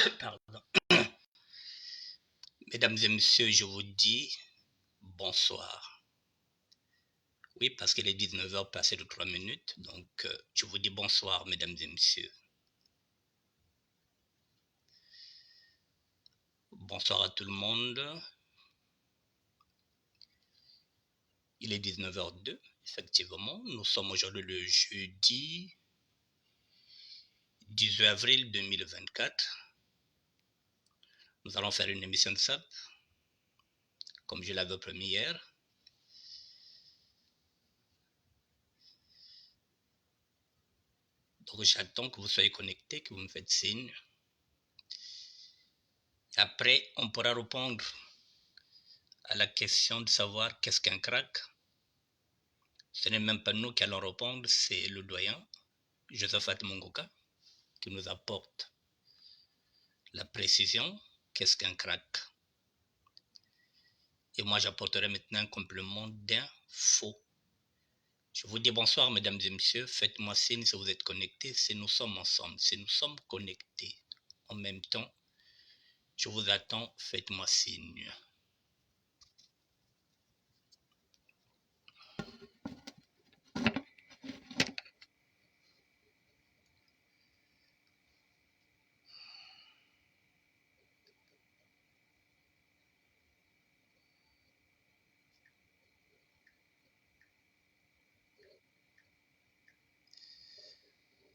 Pardon. Mesdames et messieurs, je vous dis bonsoir. Oui, parce qu'il est 19h passé de 3 minutes, donc je vous dis bonsoir, mesdames et messieurs. Bonsoir à tout le monde. Il est 19h02, effectivement. Nous sommes aujourd'hui le jeudi 18 avril 2024. Nous allons faire une émission de SAP, comme je l'avais promis hier. Donc j'attends que vous soyez connectés, que vous me faites signe. Après, on pourra répondre à la question de savoir qu'est-ce qu'un crack. Ce n'est même pas nous qui allons répondre, c'est le doyen, Josephat Mungoka, qui nous apporte la précision, qu'est-ce qu'un crack. Et moi, j'apporterai maintenant un complément d'info. Je vous dis bonsoir, mesdames et messieurs. Faites-moi signe si vous êtes connectés, si nous sommes ensemble, si nous sommes connectés. En même temps, je vous attends, faites-moi signe.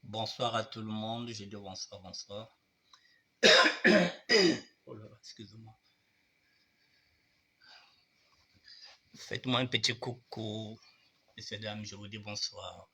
Bonsoir à tout le monde. Je dis bonsoir, bonsoir. Oh là là, excusez-moi. Faites-moi un petit coucou, messieurs, dames, je vous dis bonsoir.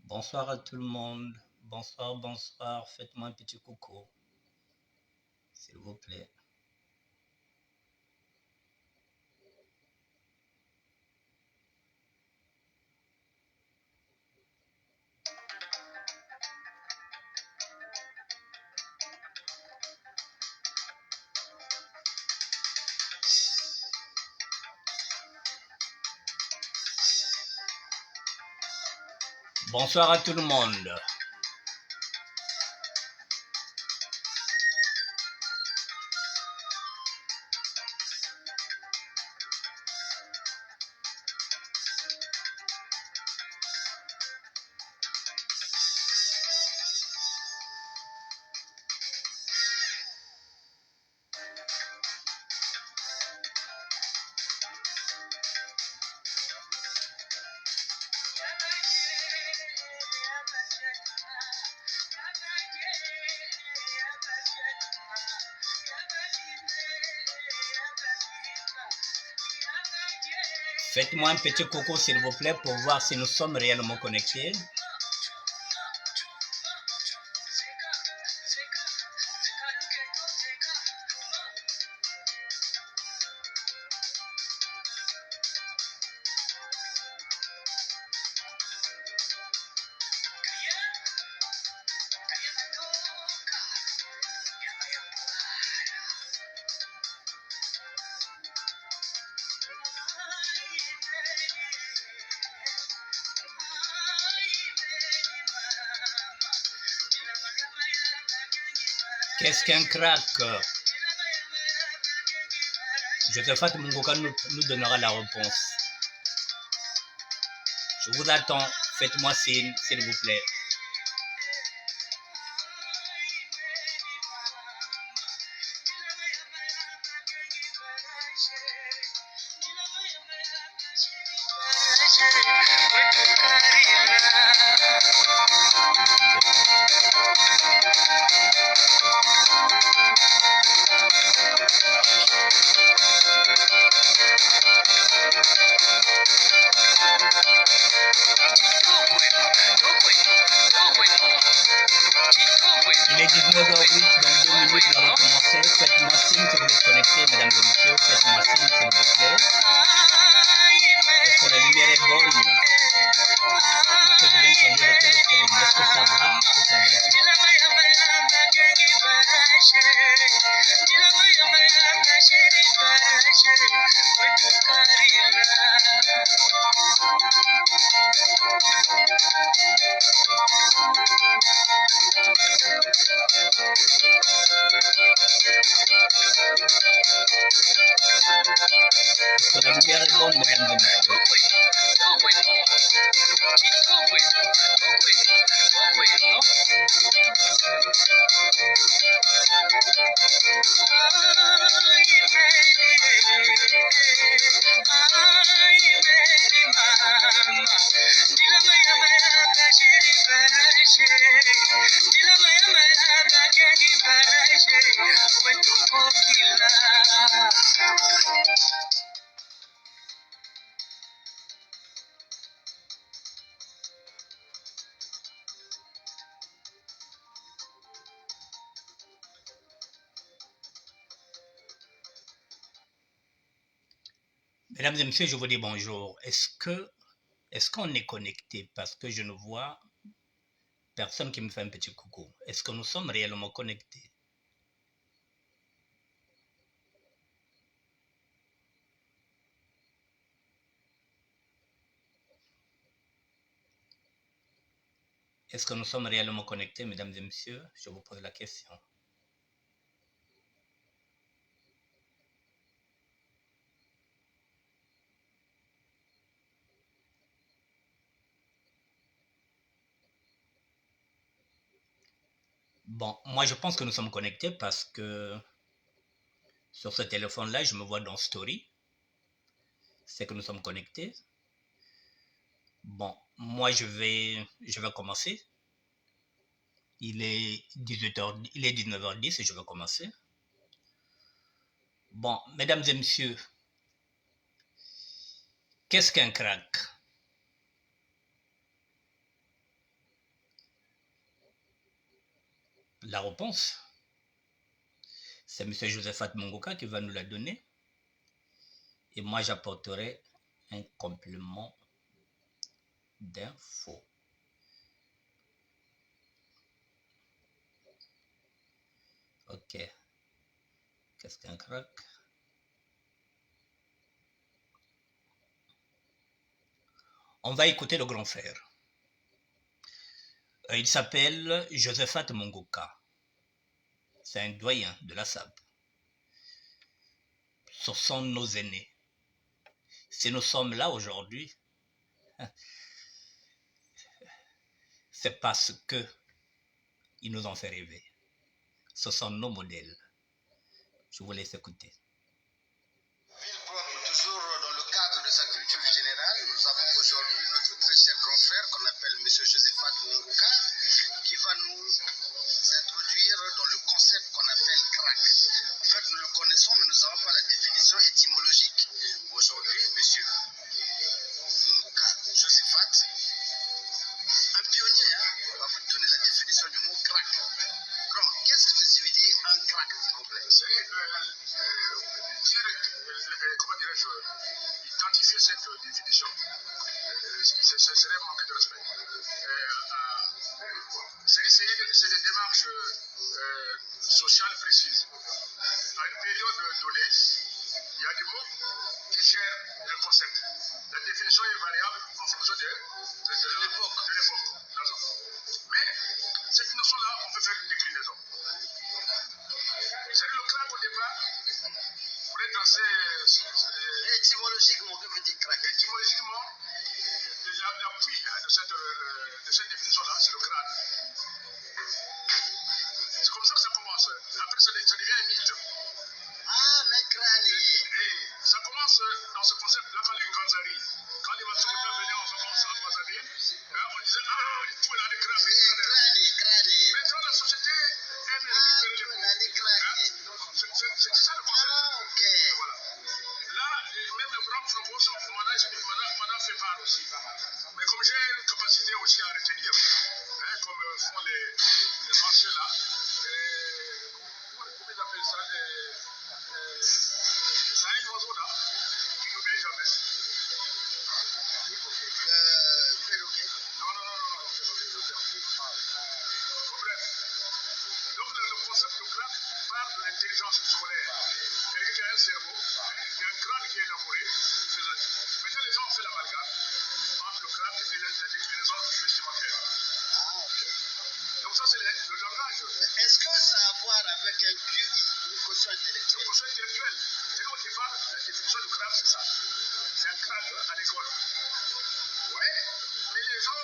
Bonsoir à tout le monde. Bonsoir, bonsoir. Faites-moi un petit coucou, s'il vous plaît. Bonsoir à tout le monde. Faites-moi un petit coucou, s'il vous plaît, pour voir si nous sommes réellement connectés. Qu'est-ce qu'un crack? Josephat Mungoka nous donnera la réponse. Je vous attends. Faites-moi signe, s'il vous plaît. minutes, nous allons commencer. Faites-moi signe si vous êtes connectés, mesdames et messieurs. Faites-moi signe, s'il vous plaît. Est-ce que la lumière est bonne? Est-ce que je viens de changer de téléphone? Est-ce que ça va ou ça va pas? Est-ce que la lumière est bonne, mesdames et messieurs? Mesdames et messieurs, je vous dis bonjour. Est-ce qu'on est connecté? Parce que je ne vois personne qui me fait un petit coucou. Est-ce que nous sommes réellement connectés? Est-ce que nous sommes réellement connectés, mesdames et messieurs? Je vous pose la question. Bon, moi je pense que nous sommes connectés parce que sur ce téléphone-là, je me vois dans Story. C'est que nous sommes connectés. Bon, moi je vais commencer. Il est 19h10 et je vais commencer. Bon, mesdames et messieurs, qu'est-ce qu'un crack? La réponse, c'est M. Josephat Mongoka qui va nous la donner. Et moi, j'apporterai un complément d'infos. Ok. Qu'est-ce qu'un crack? On va écouter le grand frère. Il s'appelle Josephat Mongoka. C'est un doyen de la SAB. Ce sont nos aînés. Si nous sommes là aujourd'hui, c'est parce que ils nous ont fait rêver. Ce sont nos modèles. Je vous laisse écouter. Ville propre, toujours dans le cadre de sa culture générale, nous avons aujourd'hui notre très cher grand frère qu'on appelle M. Josephat Mongoka, qui va nous introduire dans le concept qu'on appelle crack. En fait, nous le connaissons, mais nous n'avons pas la définition étymologique. Aujourd'hui, M. Mongoka Josephat, un pionnier, va vous donner la définition du mot crack. Alors, qu'est-ce que vous veut dire un crack, s'il vous plaît? Comment dirais-je, identifier cette définition, ce serait manquer de respect. C'est des démarches sociales précises. À une période donnée, il y a des mots qui gèrent un concept. La définition est variable en fonction de l'époque. Mais cette notion-là, on peut faire une déclinaison. C'est le crack au départ. Pour être assez... Étymologiquement, que veut dire crack? Étymologiquement, l'appui de cette définition-là, c'est le crâne. C'est comme ça que ça commence. Après, ça devient un mythe. Ah, mais crâne. Et ça commence dans ce concept-là quand les Ganzari, quand les Matsumoto venaient en France à Brazzaville, on disait, tout est dans les crânes. Maintenant, la société aime récupérer les mots. C'est ça le concept. Ah, ok. Voilà. Là, même le grand propos, m'en a fait part aussi. Mais comme j'ai une capacité aussi à retenir, comme font les anciens là, pour voir avec un QI, une caution intellectuelle. Une caution intellectuelle. Et là, au départ, la définition du crack, c'est ça. C'est un crack à l'école. Ouais, mais les gens,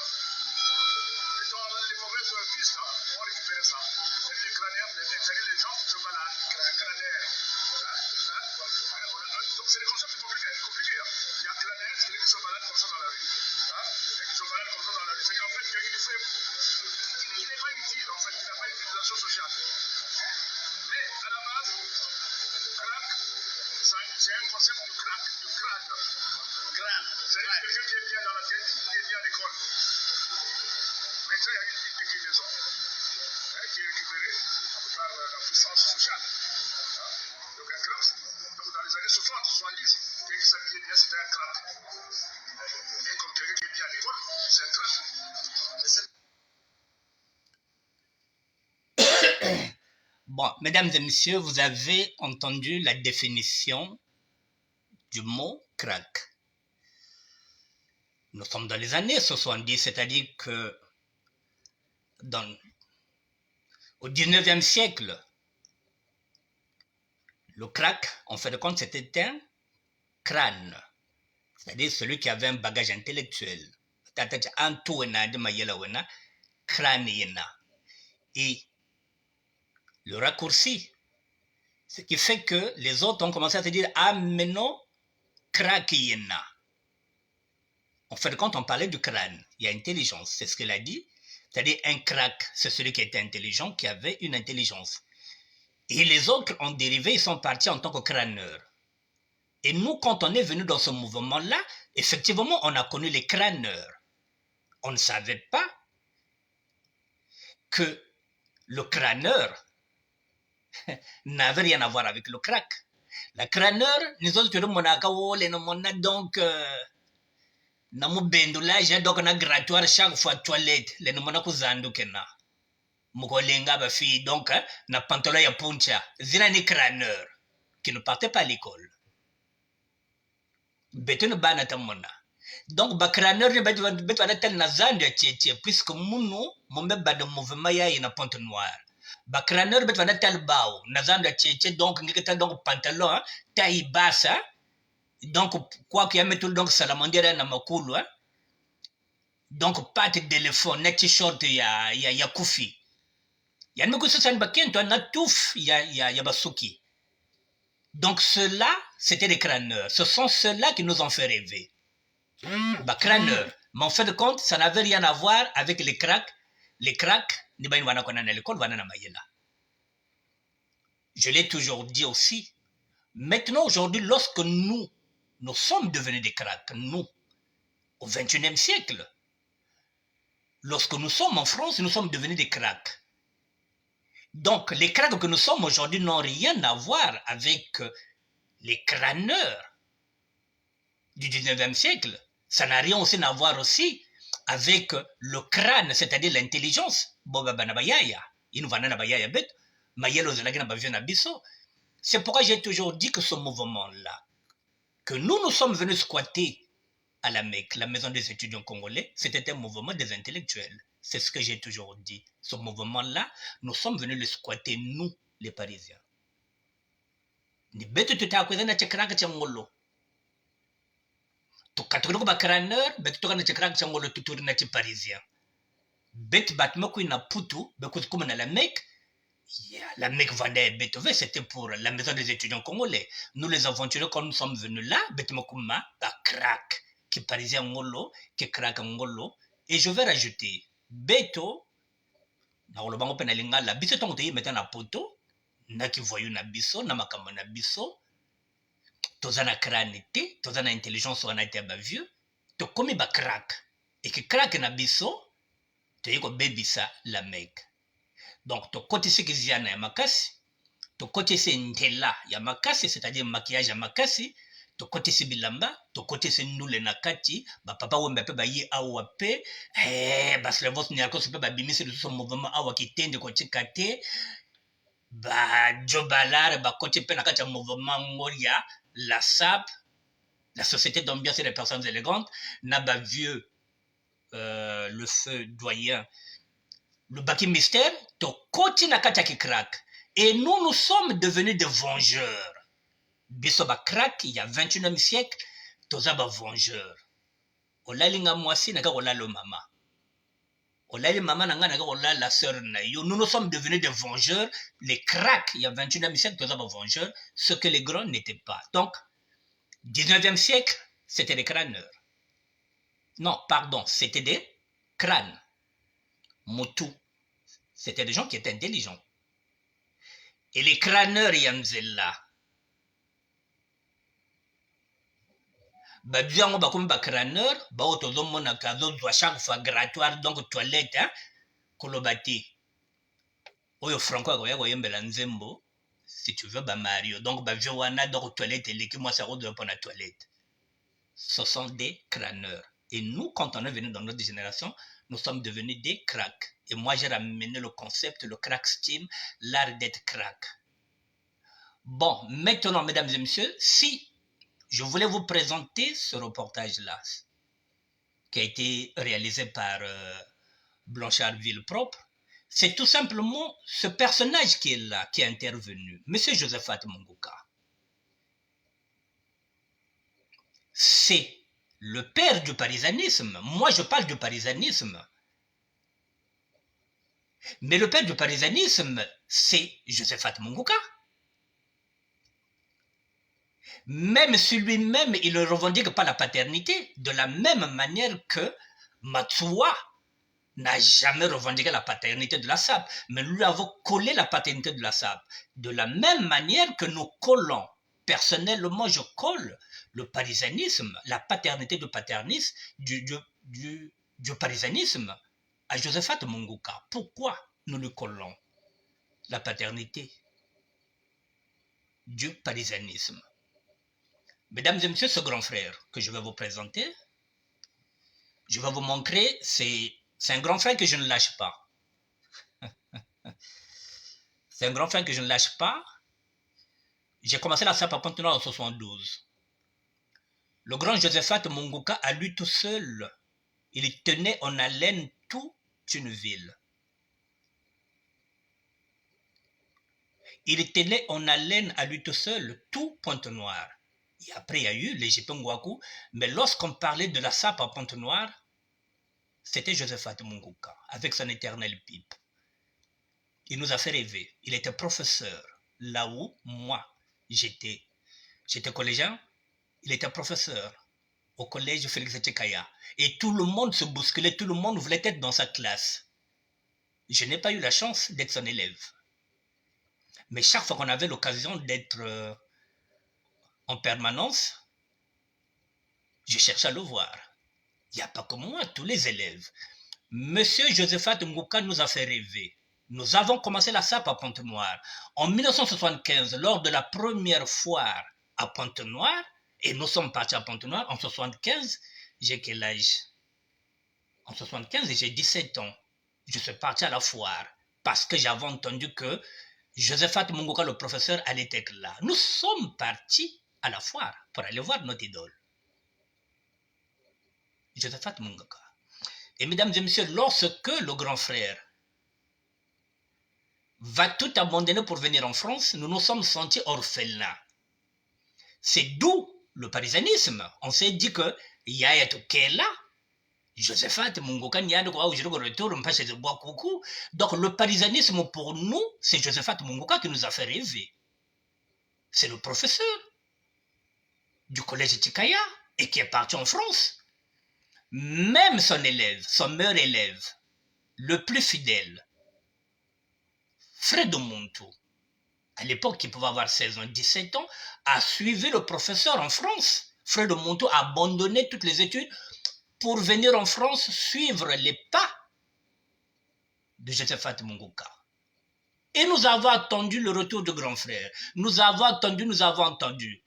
dans les mauvaises pistes, ont récupéré ça. C'est-à-dire les crâniens, c'est-à-dire les gens qui se baladent, crâniens. Donc c'est des concepts compliqués. Il y a crâniens, c'est qui se baladent comme ça dans la rue. Et qui se baladent comme ça dans la rue. C'est qu'en fait, il n'est pas utile, en fait, il n'a pas une utilisation sociale. Mais à la base, crack, c'est un concept du crâne. C'est-à-dire quelqu'un qui est bien dans la tête, qui est bien à l'école. Maintenant, il y a une déclinaison qui est récupérée par la puissance sociale. Donc un crack, donc dans les années 60, 70, quelqu'un qui s'habillait bien, c'était un crack. Et comme quelqu'un qui est bien à l'école, c'est un crack. Bon, mesdames et messieurs, vous avez entendu la définition du mot crack. Nous sommes dans les années 70, c'est-à-dire que au 19e siècle, le crack, en fait de compte, c'était un crâne, c'est-à-dire celui qui avait un bagage intellectuel. Crâne. Et le raccourci, ce qui fait que les autres ont commencé à se dire « Ah, mais non, crack yena ». En fait de compte, on parlait du crâne. Il y a intelligence, c'est ce qu'elle a dit. C'est-à-dire un crack, c'est celui qui était intelligent, qui avait une intelligence. Et les autres ont dérivé, ils sont partis en tant que crâneurs. Et nous, quand on est venu dans ce mouvement-là, effectivement, on a connu les crâneurs. On ne savait pas que le crâneur n'avait rien à voir avec le crack. Le crâneur, nous autres, donc, namu bendulaja donc na grattoir chaque fois toilette le numana kuzandu kena mukolenga ba fi donc na pantalon ya puncha zina ni crâneur qui ne partait pas à l'école betune bana tamona donc ba crâneur ne betwana tel na zandu tchetche puisque munu mombe ba de mouvement ya ina pante noire ba crâneur betwana tel bao na zandu tchetche donc ngiketa donc pantalon taille basse. Donc, quoi qu'il y ait tout donc salamandera na makulu, donc pas de téléphone, net short ya kufi. Ya ne kusu san bakien to na touf ya basuki. Donc ceux-là, c'était des crâneurs. Ce sont ceux-là qui nous ont fait rêver. Bah crâneurs. Mais en fait de compte, ça n'avait rien à voir avec les cracks. Les cracks, ni ba wana kona na l'école wana na mayela. Je l'ai toujours dit aussi. Maintenant, aujourd'hui, lorsque nous sommes devenus des cracks, nous, au XXIe siècle. Lorsque nous sommes en France, nous sommes devenus des cracks. Donc, les cracks que nous sommes aujourd'hui n'ont rien à voir avec les crâneurs du XIXe siècle. Ça n'a rien aussi à voir aussi avec le crâne, c'est-à-dire l'intelligence. C'est pourquoi j'ai toujours dit que ce mouvement-là, que nous sommes venus squatter à la Mecque, la maison des étudiants congolais, c'était un mouvement des intellectuels. C'est ce que j'ai toujours dit. Ce mouvement-là, nous sommes venus le squatter, nous, les Parisiens. Ni betu tutakweza na chikraka cha ngolo. Tukaturuko ba crâneur, betu toka na chikraka cha ngolo tuturi na chi Parisien. Bet batmako ina putu, bekuzukuma na la Mecque. Yeah, la Mecque vendait Beethoven, c'était pour la maison des étudiants congolais. Nous, les aventuriers, quand nous sommes venus là, Betumokuma, bah, crack, qui parisien ngolo, qui crack ngolo. Et je vais rajouter, Beto, na olobango pe na lingala, biso tongo te mettant na poto, na ki voyou na biso, na makamba na biso, toza na crâne te, toza na intelligence wana te ba vieux, to komi ba crack. Et qui crack na biso, to yiko bebisa la Mecque. Donc, to côté ce qui zia na ya makasi, to côté c'est ntela ya makasi, c'est-à-dire maquillage ya makasi, to côté c'est bilamba, to côté c'est nule na kati, ba papa wembe pe ba yi awa pe, bas le vos nyako se pe ba bimisi de son mouvement awa ki tende ko chikate, ba jobalare ba côté pe na kati ya mouvement ngolia, la SAP, la société d'ambiance et des personnes élégantes, na ba vieux, le feu doyen, le baki mystère, to koti na kati ya ki crack. Et nous sommes devenus des vengeurs. Bisoba crack, il y a 21e siècle, tozaba vengeurs. Olalinga mwasi naga olalo mama. Olali mama nanga naga olala la sœur na yo. Nous sommes devenus des vengeurs. Les cracks, il y a 21e siècle, tozaba vengeurs, ce que les grands n'étaient pas. Donc, 19e siècle, c'était des crâneurs. Non, pardon, c'était des crânes. Motu. C'était des gens qui étaient intelligents. Et les crâneurs yanzella. Babiango bakomi ba crâneur, ba otozo mona kazo doit chaque fois grattoir donc toilette hein kolobati. Oyo Franco akoya koyembela nzembo si tu veux ba Mario. Donc ba wana donc toilette et qui moi ça roule pour la toilette. Ce sont des crâneurs. Et nous quand on est venu dans notre génération, nous sommes devenus des cracks. Et moi j'ai ramené le concept le crack steam, l'art d'être crack. Bon, maintenant mesdames et messieurs, si je voulais vous présenter ce reportage-là, qui a été réalisé par Blanchard Villepropre. C'est tout simplement ce personnage qui est là, qui est intervenu, M. Josephat Munguka. C'est le père du parisanisme. Moi, je parle du parisanisme. Mais le père du parisanisme, c'est Josephat Munguka. Même si lui-même, il ne revendique pas la paternité, de la même manière que Matsuwa n'a jamais revendiqué la paternité de la SAP, mais nous lui avons collé la paternité de la SAP. De la même manière que nous collons, personnellement je colle le parisanisme, la paternité du paternisme, du parisanisme à Josephat Munguka. Pourquoi nous lui collons la paternité du parisanisme? Mesdames et messieurs, ce grand frère que je vais vous présenter, je vais vous montrer, c'est un grand frère que je ne lâche pas. C'est un grand frère que je ne lâche pas. J'ai commencé la SAP à Pointe-Noire en 72. Le grand Josephat Munguka, à lui tout seul, il tenait en haleine toute une ville. Il tenait en haleine à lui tout seul tout Pointe-Noire. Et après, il y a eu les Jipengwaku, mais lorsqu'on parlait de la SAP à Pointe-Noire, c'était Josephat Munguka, avec son éternel pipe. Il nous a fait rêver. Il était professeur, là où moi, j'étais collégien, il était professeur au collège Félix Tchekaya. Et tout le monde se bousculait, tout le monde voulait être dans sa classe. Je n'ai pas eu la chance d'être son élève. Mais chaque fois qu'on avait l'occasion d'être en permanence, je cherchais à le voir. Il n'y a pas que moi, tous les élèves. Monsieur Josephat Munguka nous a fait rêver. Nous avons commencé la SAP à Pointe-Noire. En 1975, lors de la première foire à Pointe-Noire, et nous sommes partis à Pointe-Noire, en 1975, j'ai quel âge? En 1975, j'ai 17 ans. Je suis parti à la foire parce que j'avais entendu que Josephat Munguka, le professeur, allait être là. Nous sommes partis à la foire pour aller voir notre idole. Josephat Munguka. Et mesdames et messieurs, lorsque le grand frère va tout abandonner pour venir en France, nous nous sommes sentis orphelins. C'est d'où le parisanisme. On s'est dit que Yaya Tokela, Josephat Munguka, donc le parisanisme pour nous, c'est Josephat Munguka qui nous a fait rêver. C'est le professeur du collège Tikaya et qui est parti en France. Même son élève, son meilleur élève, le plus fidèle, Fred Omuntu, à l'époque qui pouvait avoir 16 ans, 17 ans, a suivi le professeur en France. Fred Omuntu a abandonné toutes les études pour venir en France suivre les pas de Josephat Munguka. Et nous avons attendu le retour du grand frère. Nous avons attendu.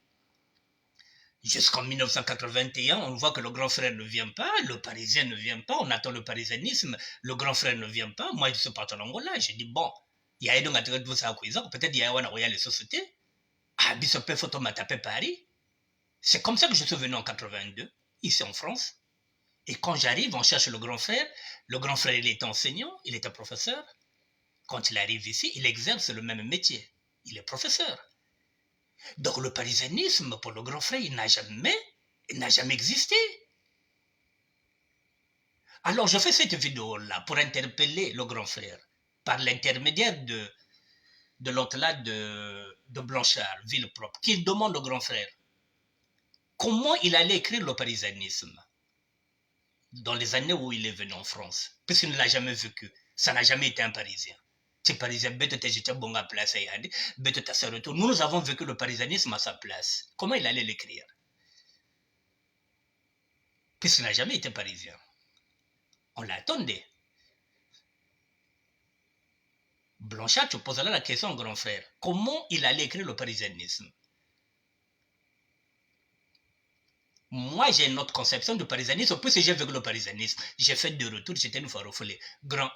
Jusqu'en 1981, on voit que le grand frère ne vient pas, le parisien ne vient pas, on attend le parisianisme, le grand frère ne vient pas. Moi, je suis parti en Angola, j'ai dit, bon, il y a peut-être il y a les sociétés. Ah, Bissopé Photo m'a tapé Paris. C'est comme ça que je suis venu en 82, ici en France. Et quand j'arrive, on cherche le grand frère. Le grand frère, il était enseignant, il était professeur. quand il arrive ici, il exerce le même métier. Il est professeur. Donc le parisianisme, pour le grand frère, il n'a jamais existé. Alors je fais cette vidéo-là pour interpeller le grand frère par l'intermédiaire de l'autre-là de Blanchard, Villepropre, qui demande au grand frère comment il allait écrire le parisianisme dans les années où il est venu en France, puisqu'il ne l'a jamais vécu. Ça n'a jamais été un Parisien. C'est Parisien, place, nous avons vécu le parisianisme à sa place. Comment il allait l'écrire? Puisqu'il n'a jamais été Parisien. On l'attendait. Blanchard, tu poseras la question au grand frère. Comment il allait écrire le parisianisme? Moi, j'ai une autre conception du parisianisme. Puisque j'ai vécu le parisianisme, j'ai fait deux retours, j'étais une fois refoulé. Grand,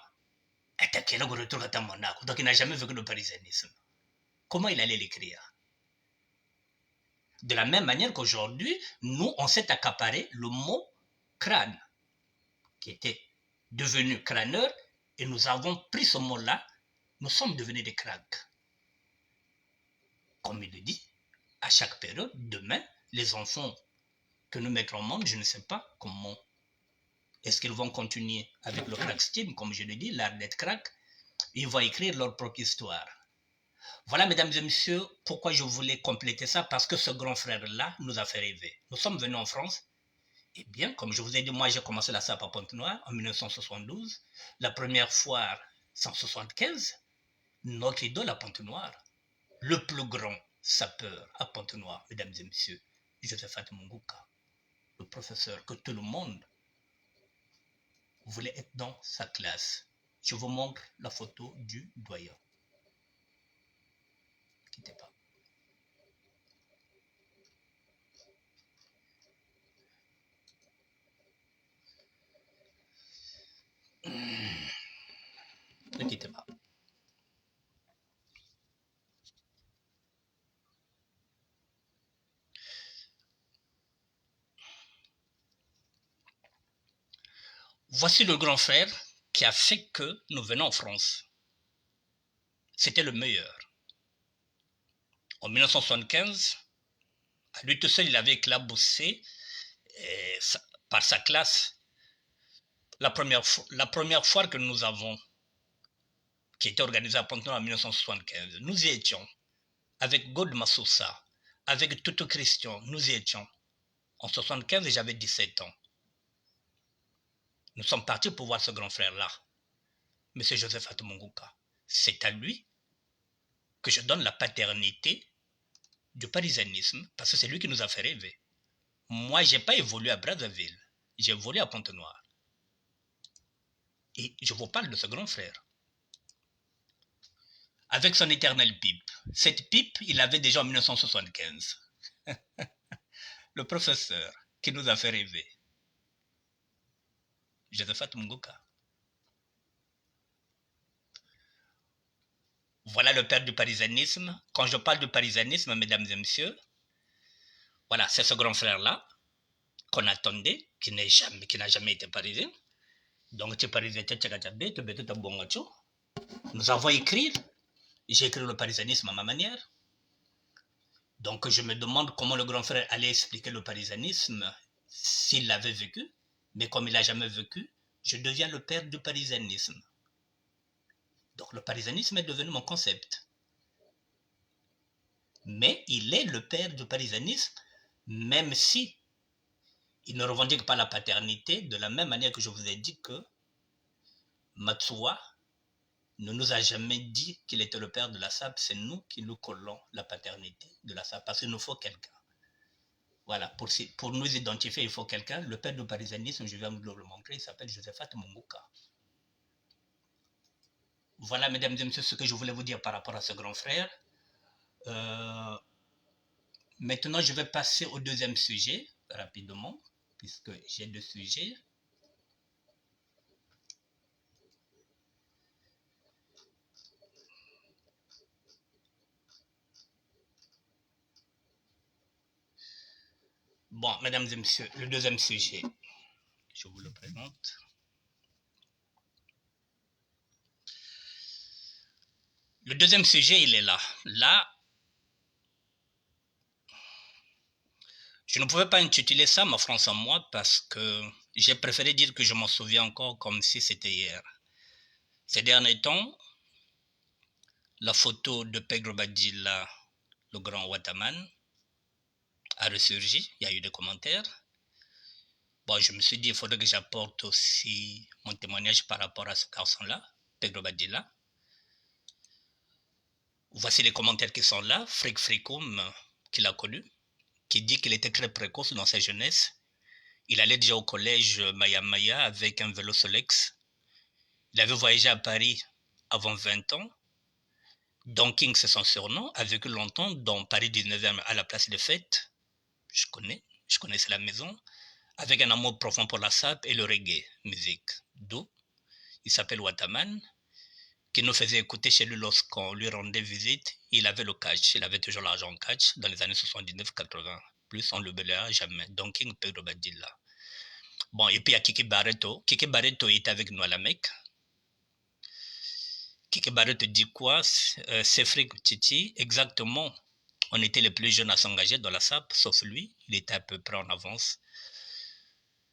donc il n'a jamais vécu le parisianisme. Comment il allait l'écrire? De la même manière qu'aujourd'hui, nous, on s'est accaparé le mot crâne, qui était devenu crâneur, et nous avons pris ce mot-là, nous sommes devenus des crâques. Comme il le dit, à chaque période, demain, les enfants que nous mettrons au monde, je ne sais pas comment. Est-ce qu'ils vont continuer avec le crack steam, comme je le dis, l'art d'être crack? Ils vont écrire leur propre histoire. Voilà, mesdames et messieurs, pourquoi je voulais compléter ça, parce que ce grand frère-là nous a fait rêver. Nous sommes venus en France, et bien, comme je vous ai dit, moi j'ai commencé la SAP à Pointe-Noire en 1972, la première foire 175, notre idole à Pointe-Noire, le plus grand sapeur à Pointe-Noire, mesdames et messieurs, Josephat Munguka, le professeur que tout le monde voulait être dans sa classe. Je vous montre la photo du doyen. Ne quittez pas. Ne quittez pas. Voici le grand frère qui a fait que nous venons en France. C'était le meilleur. En 1975, à lui tout seul, il avait éclaboussé par sa classe la première foire que nous avons, qui était organisée à Pointe-Noire en 1975. Nous y étions, avec God Massoussa, avec Toto Christian, nous y étions. En 1975, j'avais 17 ans. Nous sommes partis pour voir ce grand frère-là, M. Josephat Munguka. C'est à lui que je donne la paternité du parisianisme, parce que c'est lui qui nous a fait rêver. Moi, je n'ai pas évolué à Brazzaville, j'ai évolué à Pointe-Noire. Et je vous parle de ce grand frère. Avec son éternelle pipe. Cette pipe, il l'avait déjà en 1975. Le professeur qui nous a fait rêver. Josephat Munguka. Voilà le père du parisianisme. Quand je parle du parisianisme, mesdames et messieurs, voilà, c'est ce grand frère-là qu'on attendait, qui n'a jamais été parisien. Donc, tu es parisien, nous avons écrit, j'ai écrit le parisianisme à ma manière. Donc, je me demande comment le grand frère allait expliquer le parisianisme s'il l'avait vécu. Mais comme il n'a jamais vécu, je deviens le père du parisianisme. Donc, le parisianisme est devenu mon concept. Mais il est le père du parisianisme, même si il ne revendique pas la paternité, de la même manière que je vous ai dit que Matsuwa ne nous a jamais dit qu'il était le père de la SAP, c'est nous qui nous collons la paternité de la SAP, parce qu'il nous faut quelqu'un. Voilà, pour nous identifier, il faut quelqu'un. Le père du parisianisme, je viens de vous le montrer, il s'appelle Josephat Munguka. Voilà, mesdames et messieurs, ce que je voulais vous dire par rapport à ce grand frère. Maintenant, je vais passer au deuxième sujet, rapidement, puisque j'ai deux sujets. Bon, mesdames et messieurs, le deuxième sujet, je vous le présente. Le deuxième sujet, il est là. Là, je ne pouvais pas intituler ça Ma France en moi parce que j'ai préféré dire que je m'en souviens encore comme si c'était hier. Ces derniers temps, la photo de Pedro Badilla, le grand Wataman, a ressurgi. Il y a eu des commentaires. Bon, je me suis dit, il faudrait que j'apporte aussi mon témoignage par rapport à ce garçon-là, Pedro Badilla. Voici les commentaires qui sont là. Frick Frickoum, qui l'a connu, qui dit qu'il était très précoce dans sa jeunesse. Il allait déjà au collège Maya Maya avec un vélo Solex. Il avait voyagé à Paris avant 20 ans. Don King, c'est son surnom, a vécu longtemps dans Paris 19e à la place des fêtes. Je connaissais la maison. Avec un amour profond pour la sap et le reggae, musique. D'où il s'appelle Wataman, qui nous faisait écouter chez lui lorsqu'on lui rendait visite. Il avait le cash, il avait toujours l'argent en cash dans les années 79-80. Plus on ne l'oubliera jamais. Don King, Pedro Badilla. Bon, et puis il y a Kiki Barreto. Kiki Barreto était avec nous à la Mecque. Kiki Barreto dit quoi? C'est Frick Titi, exactement. On était les plus jeunes à s'engager dans la SAP, sauf lui. Il était à peu près en avance.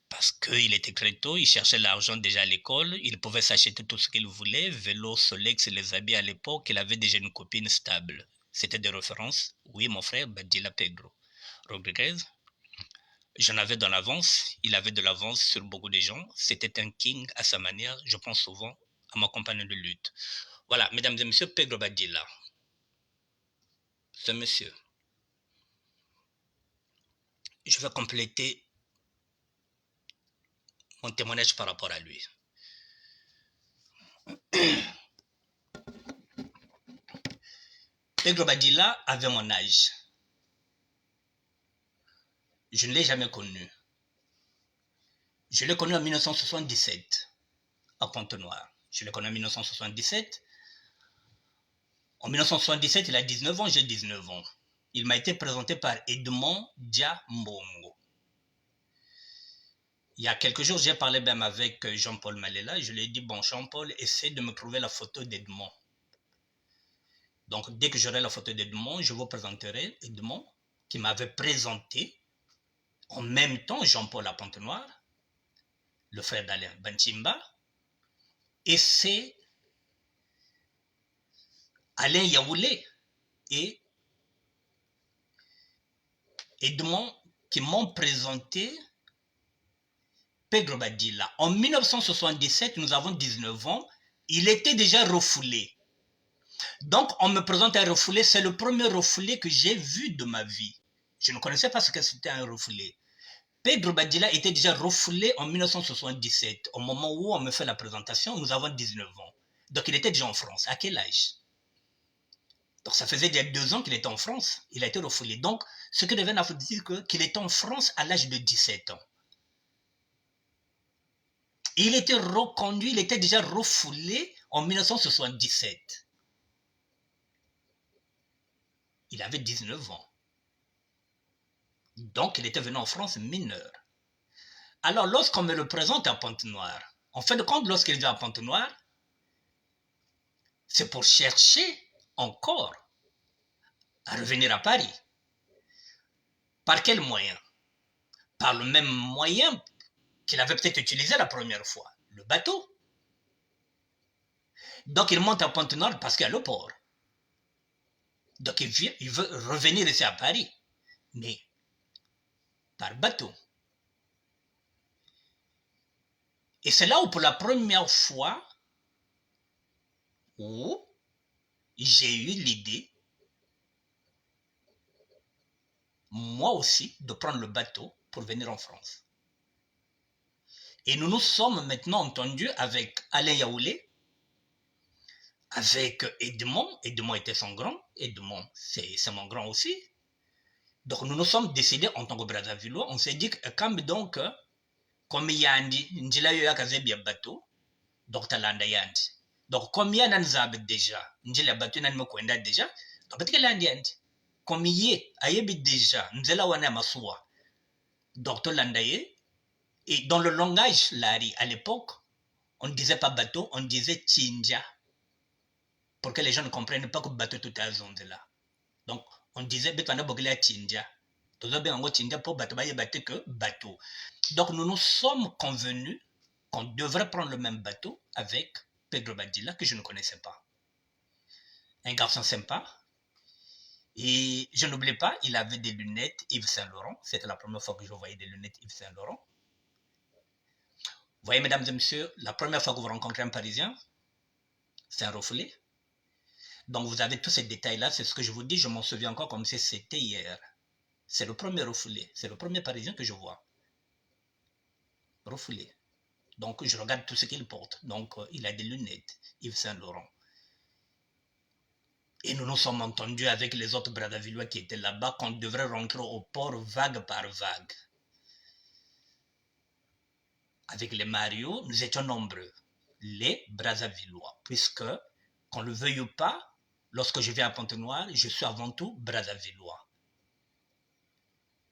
Parce qu'il était très tôt, il cherchait l'argent déjà à l'école, il pouvait s'acheter tout ce qu'il voulait, vélo, Solex, les habits à l'époque, il avait déjà une copine stable. C'était des références. Oui, mon frère, Badilla Pedro Rodriguez. J'en avais de l'avance, il avait de l'avance sur beaucoup de gens. C'était un king à sa manière, je pense souvent à ma compagne de lutte. Voilà, mesdames et messieurs, Pedro Badilla. Ce monsieur. Je vais compléter mon témoignage par rapport à lui. Pedro Badilla avait mon âge. Je ne l'ai jamais connu. Je l'ai connu en 1977, à Pointe-Noire. Je l'ai connu en 1977. En 1977, il a 19 ans, j'ai 19 ans. Il m'a été présenté par Edmond Diambongo. Il y a quelques jours, j'ai parlé même avec Jean-Paul Malela. Je lui ai dit, bon, Jean-Paul, essaie de me trouver la photo d'Edmond. Donc, dès que j'aurai la photo d'Edmond, je vous présenterai Edmond, qui m'avait présenté en même temps Jean-Paul à Pointe-Noire, le frère d'Alain Banchimba, et c'est Alain Yaoulé et Edmond qui m'ont présenté Pedro Badilla. En 1977, nous avons 19 ans, il était déjà refoulé. Donc, on me présente un refoulé, c'est le premier refoulé que j'ai vu de ma vie. Je ne connaissais pas ce que c'était un refoulé. Pedro Badilla était déjà refoulé en 1977. Au moment où on me fait la présentation, nous avons 19 ans. Donc, il était déjà en France. À quel âge? Donc, ça faisait déjà 2 ans qu'il était en France. Il a été refoulé. Donc, ce que devait nous dire qu'il était en France à l'âge de 17 ans. Il était reconduit, il était déjà refoulé en 1977. Il avait 19 ans. Donc, il était venu en France mineur. Alors, lorsqu'on me le présente à Pointe-Noire, en fin de compte, lorsqu'il vient à Pointe-Noire, c'est pour chercher encore à revenir à Paris. Par quel moyen? Par le même moyen qu'il avait peut-être utilisé la première fois, le bateau. Donc, il monte à Pointe-Noire parce qu'il y a le port. Donc, il veut revenir ici à Paris, mais par bateau. Et c'est là où, pour la première fois, où j'ai eu l'idée, moi aussi, de prendre le bateau pour venir en France. Et nous nous sommes maintenant entendus avec Alain Yaoulé, avec Edmond. Edmond était son grand. Edmond, c'est mon grand aussi. Donc nous nous sommes décidés en tant que Brazzavillois, on s'est dit que comme donc, comme yandi, njila yo yakazebia bateau, donc talanda yandi. Donc comme yana nzabe déjà, njila bateau nan mekwenda déjà, donc batika landi yandi. Comme yé, ayebi déjà, nzela wana maswa. Donc tolanda ye. Et dans le langage Lari, à l'époque, on ne disait pas bateau, on disait Tchinja. pour que les gens ne comprennent pas que le bateau tout est à zone là. Donc, on disait, que bateau. Donc, nous nous sommes convenus qu'on devrait prendre le même bateau avec Pedro Badilla, que je ne connaissais pas. Un garçon sympa. Et je n'oublie pas, il avait des lunettes Yves Saint Laurent. C'était la première fois que je voyais des lunettes Yves Saint Laurent. Vous voyez, mesdames et messieurs, la première fois que vous rencontrez un Parisien, c'est un refoulé. Donc, vous avez tous ces détails-là. C'est ce que je vous dis. Je m'en souviens encore comme si c'était hier. C'est le premier refoulé. C'est le premier Parisien que je vois. Refoulé. Donc, je regarde tout ce qu'il porte. Donc, il a des lunettes Yves Saint Laurent. Et nous nous sommes entendus avec les autres Brazzavillois qui étaient là-bas qu'on devrait rentrer au port vague par vague. Avec les Mario, nous étions nombreux, les Brazzavillois, puisque, qu'on le veuille ou pas, lorsque je viens à Pointe-Noire, je suis avant tout Brazzavillois.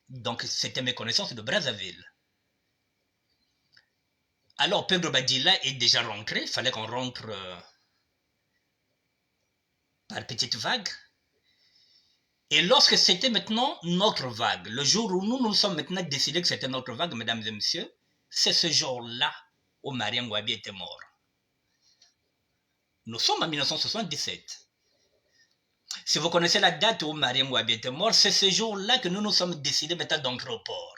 Donc, c'était mes connaissances de Brazzaville. Alors, Pedro Badilla est déjà rentré, il fallait qu'on rentre par petite vague. Et lorsque c'était maintenant notre vague, le jour où nous nous sommes maintenant décidés que c'était notre vague, mesdames et messieurs, c'est ce jour-là où Marien Ngouabi était mort. Nous sommes en 1977. Si vous connaissez la date où Marien Ngouabi était mort, c'est ce jour-là que nous nous sommes décidés maintenant d'entrer au port.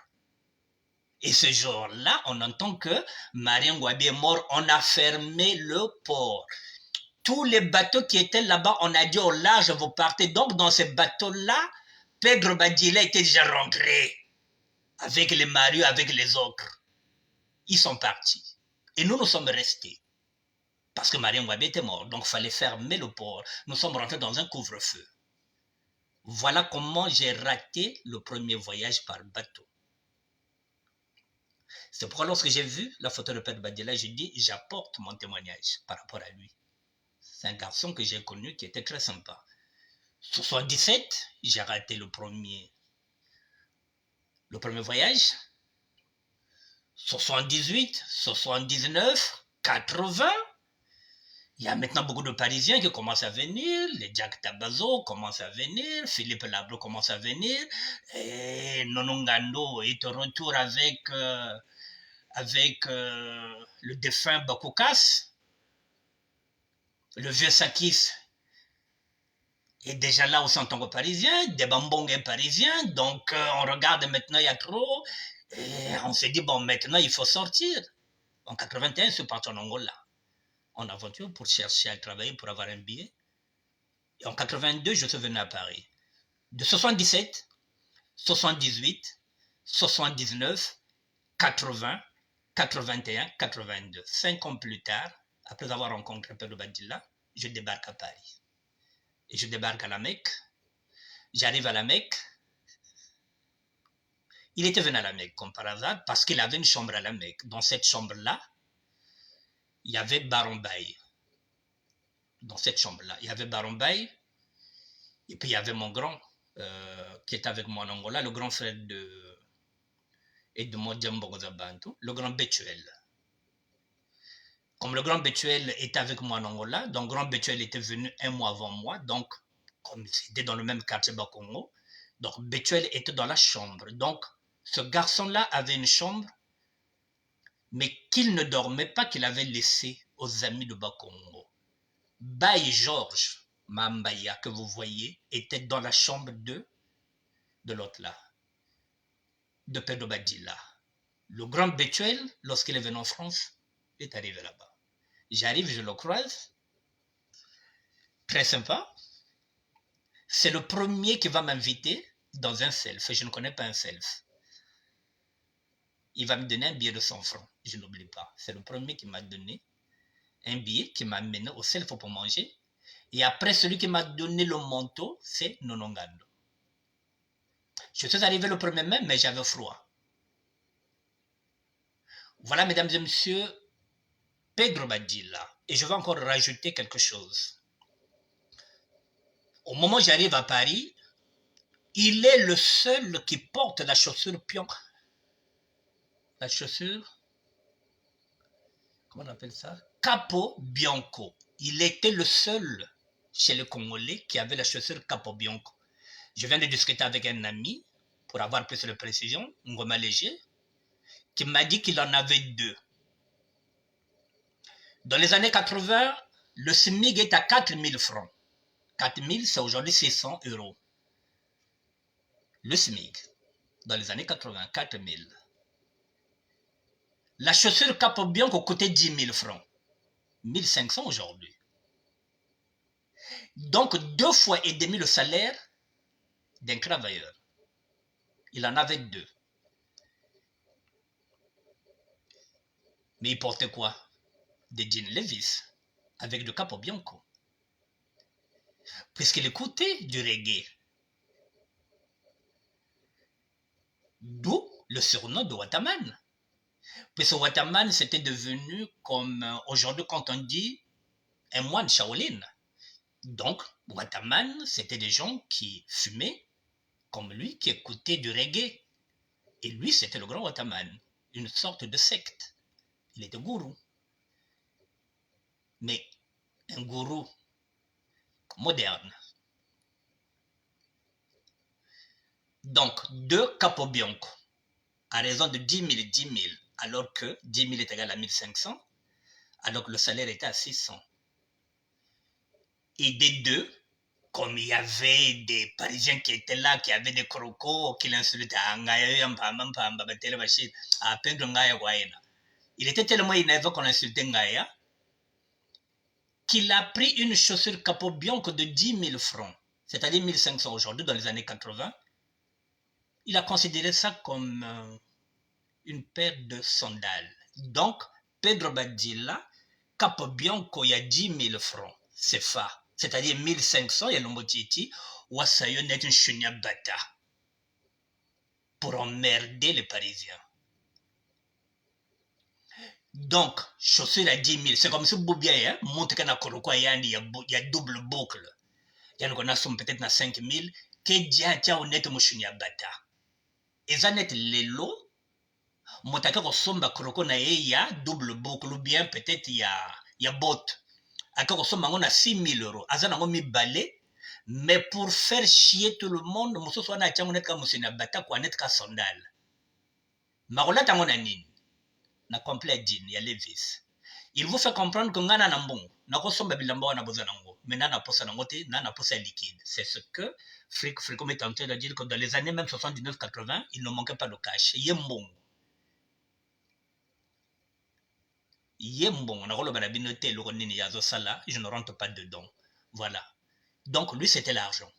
Et ce jour-là, on entend que Marien Ngouabi est mort, on a fermé le port. Tous les bateaux qui étaient là-bas, on a dit au large, vous partez. Donc, dans ces bateaux-là, Pedro Badilla était déjà rentré avec les marius, avec les autres. Ils sont partis. Et nous, nous sommes restés. Parce que Marien Ngouabi était mort. Donc, il fallait fermer le port. Nous sommes rentrés dans un couvre-feu. Voilà comment j'ai raté le premier voyage par bateau. C'est pourquoi lorsque j'ai vu la photo de Pedro Badilla, j'ai dit, j'apporte mon témoignage par rapport à lui. C'est un garçon que j'ai connu qui était très sympa. 77, j'ai raté le premier voyage. 78, 79, 80. Il y a maintenant beaucoup de Parisiens qui commencent à venir. Les Jack Tabazo commencent à venir. Philippe Labro commence à venir. Et Nonongando est de retour avec le défunt Bakoukas. Le vieux Sakis est déjà là aussi en tant que Parisien. Debambong est parisien. Donc, on regarde maintenant, il y a trop. Et on s'est dit, bon, maintenant, il faut sortir. En 81, je suis parti en Angola. En aventure pour chercher à travailler, pour avoir un billet. Et en 82, je suis venu à Paris. De 77, 78, 79, 80, 81, 82. 5 ans plus tard, après avoir rencontré Pedro Badilla, je débarque à Paris. Et je débarque à la Mecque. J'arrive à la Mecque. Il était venu à la Mecque, comme par hasard, parce qu'il avait une chambre à la Mecque. Dans cette chambre-là, il y avait Baron Baye. Dans cette chambre-là, il y avait Baron Baye. Et puis, il y avait mon grand, qui était avec moi en Angola, le grand frère de Modiambo Gozabantu, le grand Betuel. Comme le grand Betuel était avec moi en Angola, donc grand Betuel était venu un mois avant moi, donc comme c'était dans le même quartier Bakongo, donc Betuel était dans la chambre. Donc ce garçon-là avait une chambre, mais qu'il ne dormait pas, qu'il avait laissé aux amis de Bakongo. Baye Georges Mambaya, que vous voyez, était dans la chambre de l'autre là, de Pedro Badilla. Le grand Betuel, lorsqu'il est venu en France, il est arrivé là-bas. J'arrive, je le croise. Très sympa. C'est le premier qui va m'inviter dans un self. Je ne connais pas un self. Il va me donner un billet de 100 francs. Je n'oublie pas. C'est le premier qui m'a donné un billet, qui m'a amené au self pour manger. Et après, celui qui m'a donné le manteau, c'est Nonongando. Je suis arrivé le premier mai, mais j'avais froid. Voilà, mesdames et messieurs, Pedro Badilla. Et je vais encore rajouter quelque chose. Au moment où j'arrive à Paris, il est le seul qui porte la chaussure pion. La chaussure, comment on appelle ça? Capo Bianco. Il était le seul chez les Congolais qui avaient la chaussure Capobianco. Je viens de discuter avec un ami, pour avoir plus de précision, Ngoma Léger, qui m'a dit qu'il en avait 2. Dans les années 80, le SMIC est à 4 000 francs. 4 000, c'est aujourd'hui 600 €. Le SMIC, dans les années 80, 4 000. La chaussure Capobianco coûtait 10 000 francs. 1 500 aujourd'hui. Donc, 2 fois et demi le salaire d'un travailleur. Il en avait 2. Mais il portait quoi? Des jeans Levi's avec du Capobianco. Puisqu'il écoutait du reggae. D'où le surnom de Wataman. Puisque Wataman, c'était devenu comme aujourd'hui quand on dit un moine Shaolin. Donc, Wataman, c'était des gens qui fumaient comme lui, qui écoutaient du reggae. Et lui, c'était le grand Wataman, une sorte de secte. Il était gourou. Mais un gourou moderne. Donc, 2 Capobianco, à raison de 10 000, 10 000, alors que 10 000 est égal à 1 500, alors que le salaire était à 600. Et des 2, comme il y avait des Parisiens qui étaient là, qui avaient des crocos, qui l'insultaient, il était tellement énervé qu'on insultait Ngaya, qu'il a pris une chaussure Capobianco de 10 000 francs, c'est-à-dire 1 500 aujourd'hui, dans les années 80. Il a considéré ça comme une paire de sandales. Donc, Pedro Badilla, Capobianco, il y a 10 000 francs, c'est ça. C'est-à-dire 1 500, il y a l'Omotiti, ou ça y est une chunia bata pour emmerder les Parisiens. Donc, chaussure à 10 000, c'est comme si Boubia, monte qu'il y a double boucle. Il y en a peut-être 5 000, qui dit honnête mon chunia bata. Et ça net les lots, motaka kosomba kroko na ye ya double boucle ou bien peut-être il y a bot. Aka kosomba ngona 6 000 €. Aza nango mi balé, mais pour faire chier tout le monde, muso so na chango net ka musina bata kwa net ka sandal. Marola tango na nini? Na complet jean ya Levi's. Il vous fait comprendre que ngana na mbongo, na kosomba bilamba wana boza nango, mais nana posa nango te, nana posa liquide. C'est ce que Frico est en train de dire que dans les années même 79-80, il ne manquait pas de cash. Yembongo. Yembongo, je ne rentre pas dedans. Voilà. Donc lui, c'était l'argent.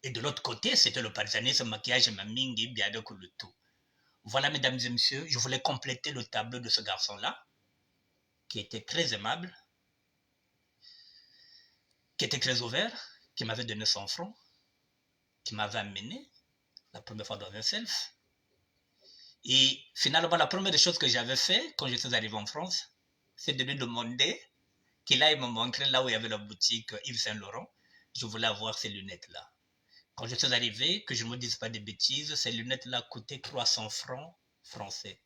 Et de l'autre côté, c'était le parisanisme, maquillage, mamingi, bien avec le tout. Voilà, mesdames et messieurs, je voulais compléter le tableau de ce garçon-là, qui était très aimable, qui était très ouvert, qui m'avait donné 100 francs, qui m'avait amené la première fois dans un self. Et finalement, la première des choses que j'avais fait quand je suis arrivé en France, c'est de lui demander qu'il aille me montrer là où il y avait la boutique Yves Saint Laurent. Je voulais avoir ces lunettes-là. Quand je suis arrivé, que je ne me dise pas de bêtises, ces lunettes-là coûtaient 300 francs français.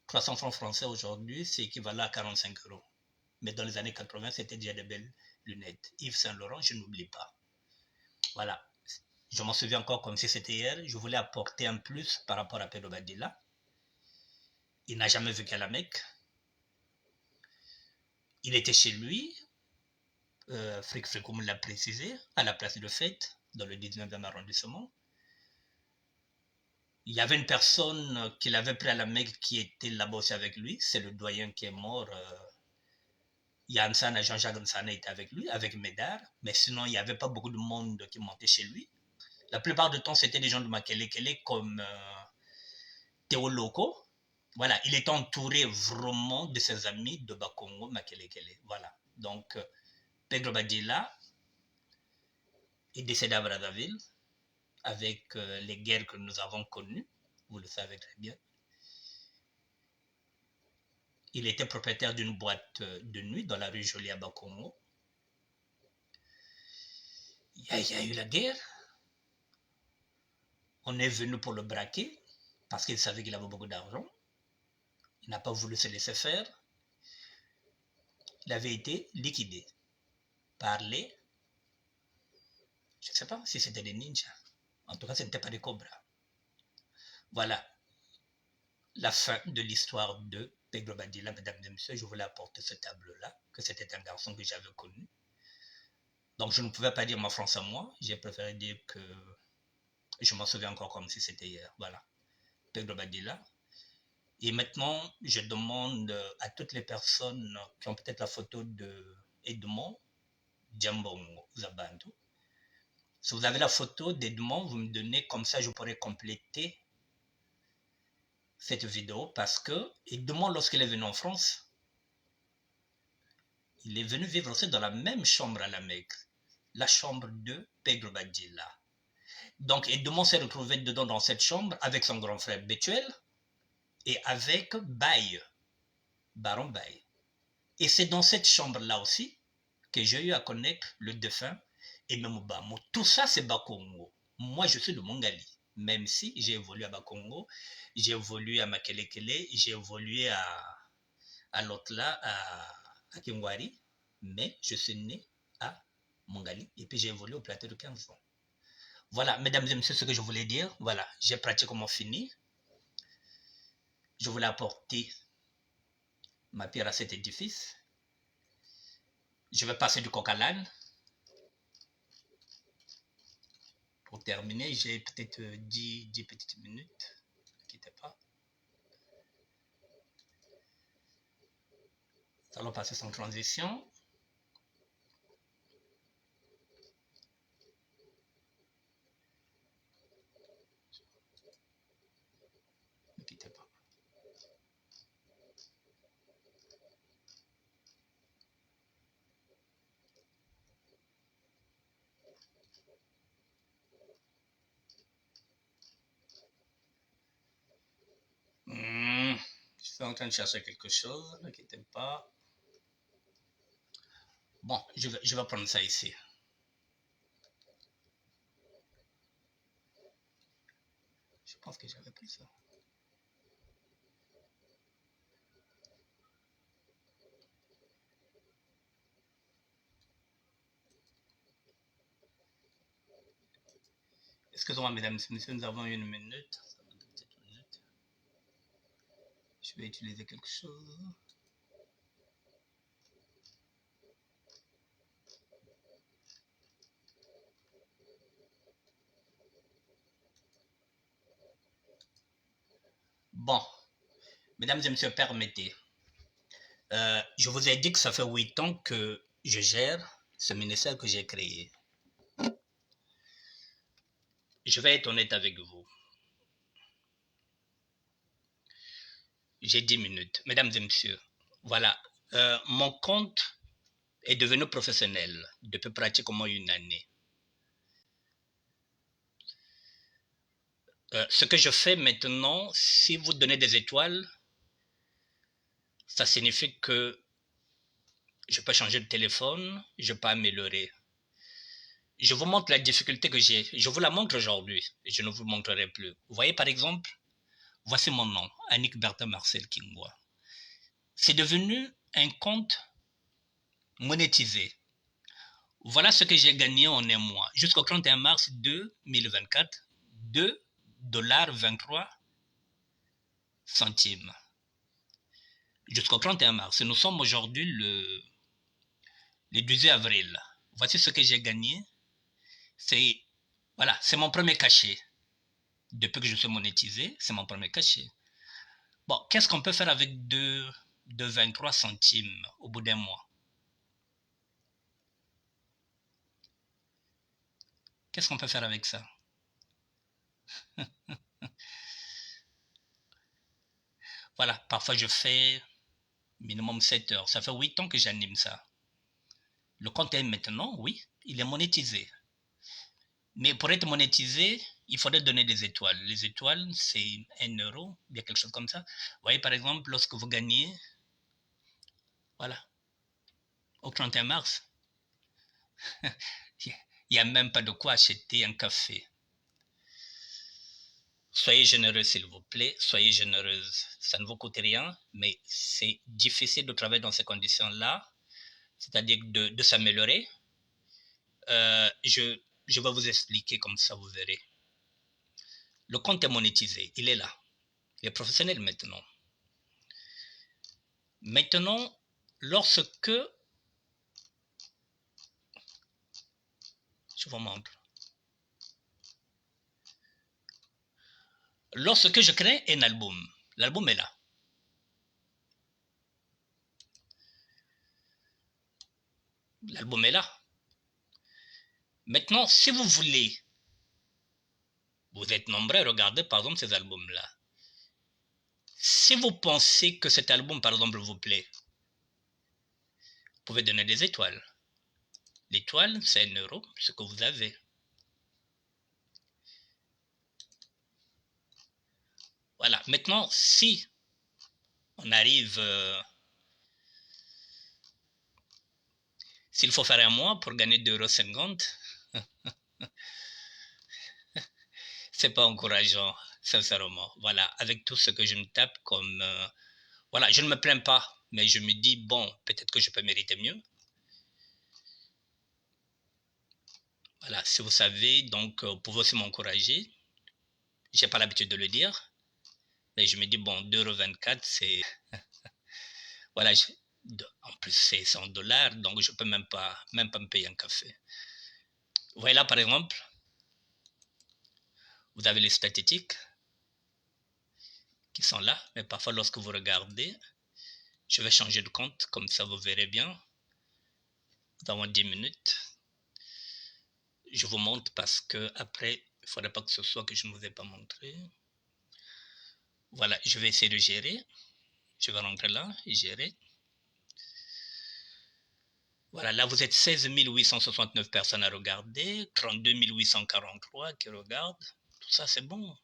300 francs français aujourd'hui, c'est équivalent à 45 €. Mais dans les années 80, c'était déjà de belles lunettes. Yves Saint Laurent, je n'oublie pas. Voilà. Je m'en souviens encore comme si c'était hier. Je voulais apporter un plus par rapport à Pedro Badilla. Il n'a jamais vu qu'à la Mecque. Il était chez lui, Frick comme l'a précisé, à la place de fête, dans le 19e arrondissement. Il y avait une personne qu'il avait pris à la Mecque qui était là-bas aussi avec lui, c'est le doyen qui est mort. Yansana, Jean-Jacques Nsana était avec lui, avec Médard, mais sinon il n'y avait pas beaucoup de monde qui montait chez lui. La plupart du temps, c'était des gens de Makelekele comme Théo Loco. Voilà, il est entouré vraiment de ses amis de Bakongo, Makelekele. Voilà, donc Pedro Badilla est décédé à Brazzaville avec les guerres que nous avons connues, vous le savez très bien. Il était propriétaire d'une boîte de nuit dans la rue Jolie à Bakongo. Il y a eu la guerre. On est venu pour le braquer parce qu'il savait qu'il avait beaucoup d'argent. Il n'a pas voulu se laisser faire. Il avait été liquidé par les Je ne sais pas si c'était des ninjas. En tout cas, ce n'était pas des cobras. Voilà la fin de l'histoire de Pedro Badilla, mesdames et messieurs. Je voulais apporter ce tableau-là, que c'était un garçon que j'avais connu. Donc, je ne pouvais pas dire ma France à moi. J'ai préféré dire que je m'en souviens encore comme si c'était hier. Voilà, Pedro Badilla. Et maintenant, je demande à toutes les personnes qui ont peut-être la photo de Edmond Djambongo Zabantu. Si vous avez la photo d'Edmond, vous me donnez, comme ça je pourrais compléter cette vidéo parce que Edmond, lorsqu'il est venu en France, il est venu vivre aussi dans la même chambre à la Mecque, la chambre de Pedro Badilla. Donc Edmond s'est retrouvé dedans dans cette chambre avec son grand frère Betuel et avec Baye, Baron Baye. Et c'est dans cette chambre-là aussi que j'ai eu à connaître le défunt Aimé Bamo. Tout ça, c'est Bakongo. Moi, je suis de Mongali. Même si j'ai évolué à Bakongo, j'ai évolué à Makelekele, j'ai évolué à Lotla, à Kingwari, mais je suis né à Mongali et puis j'ai évolué au plateau de 15 ans. Voilà, mesdames et messieurs, ce que je voulais dire. Voilà, j'ai pratiquement fini. Je voulais apporter ma pierre à cet édifice. Je vais passer du coq à l'âne. Pour terminer, j'ai peut-être 10 petites minutes. Ne quittez pas. Nous allons passer sans transition. Ne quittez pas. Je suis en train de chercher quelque chose. Ne quittez pas. Bon, je vais prendre ça ici. Je pense que j'avais pris ça. Excusez-moi, mesdames et messieurs, nous avons une minute. Ça va être une minute. Je vais utiliser quelque chose. Bon, mesdames et messieurs, permettez. Je vous ai dit que ça fait 8 ans que je gère ce ministère que j'ai créé. Je vais être honnête avec vous. J'ai 10 minutes. Mesdames et messieurs, voilà. Mon compte est devenu professionnel depuis pratiquement une année. Ce que je fais maintenant, si vous donnez des étoiles, ça signifie que je peux changer de téléphone, je peux améliorer. Je vous montre la difficulté que j'ai. Je vous la montre aujourd'hui et je ne vous montrerai plus. Vous voyez par exemple, voici mon nom, Annick Bertha Marcel Kingwa. C'est devenu un compte monétisé. Voilà ce que j'ai gagné en un mois. Jusqu'au 31 mars 2024, 2,23 $. Jusqu'au 31 mars. Nous sommes aujourd'hui le 18 avril. Voici ce que j'ai gagné. Voilà, c'est mon premier cachet. Depuis que je suis monétisé, c'est mon premier cachet. Bon, qu'est-ce qu'on peut faire avec 23 centimes au bout d'un mois? Qu'est-ce qu'on peut faire avec ça? Voilà, parfois je fais minimum 7 heures. Ça fait 8 ans que j'anime ça. Le compte est maintenant, oui, il est monétisé. Mais pour être monétisé, il faudrait donner des étoiles. Les étoiles, c'est 1 €, bien quelque chose comme ça. Vous voyez, par exemple, lorsque vous gagnez, voilà, au 31 mars, il n'y a même pas de quoi acheter un café. Soyez généreux, s'il vous plaît. Soyez généreuse. Ça ne vous coûte rien, mais c'est difficile de travailler dans ces conditions-là, c'est-à-dire de s'améliorer. je vais vous expliquer comme ça, vous verrez. Le compte est monétisé, il est là. Il est professionnel maintenant. Maintenant, lorsque je vous montre. Lorsque je crée un album, l'album est là. L'album est là. Maintenant, si vous voulez, vous êtes nombreux à regarder par exemple ces albums-là. Si vous pensez que cet album, par exemple, vous plaît, vous pouvez donner des étoiles. L'étoile, c'est 1 euro, ce que vous avez. Voilà. Maintenant, si on arrive... s'il faut faire un mois pour gagner 2,50 €, c'est pas encourageant, sincèrement. Voilà, avec tout ce que je me tape comme... voilà, je ne me plains pas, mais je me dis, bon, peut-être que je peux mériter mieux. Voilà, si vous savez, donc, vous pouvez aussi m'encourager. J'ai pas l'habitude de le dire, mais je me dis, bon, 2,24 €, c'est... voilà, en plus, c'est 100 $, donc je peux même pas me payer un café. Vous voyez là, par exemple, vous avez les statistiques qui sont là, mais parfois, lorsque vous regardez, je vais changer de compte, comme ça, vous verrez bien. Nous avons 10 minutes. Je vous montre parce que après, il ne faudrait pas que ce soit que je ne vous ai pas montré. Voilà, je vais essayer de gérer. Je vais rentrer là et gérer. Voilà, là vous êtes 16 869 personnes à regarder, 32 843 qui regardent. Tout ça, c'est bon.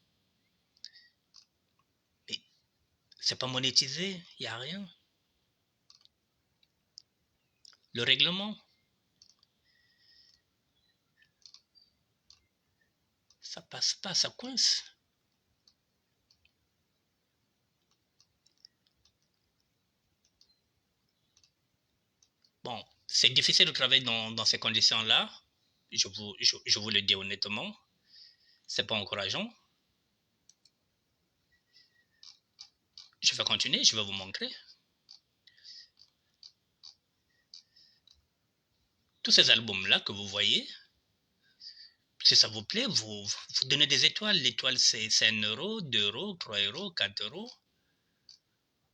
Mais c'est pas monétisé, il n'y a rien. Le règlement, ça passe pas, ça coince. Bon, c'est difficile de travailler dans ces conditions-là. Je vous le dis honnêtement. C'est pas encourageant. Je vais continuer, je vais vous montrer. Tous ces albums-là que vous voyez, si ça vous plaît, vous donnez des étoiles. L'étoile, c'est 1 €, 2 €, 3 €, 4 €.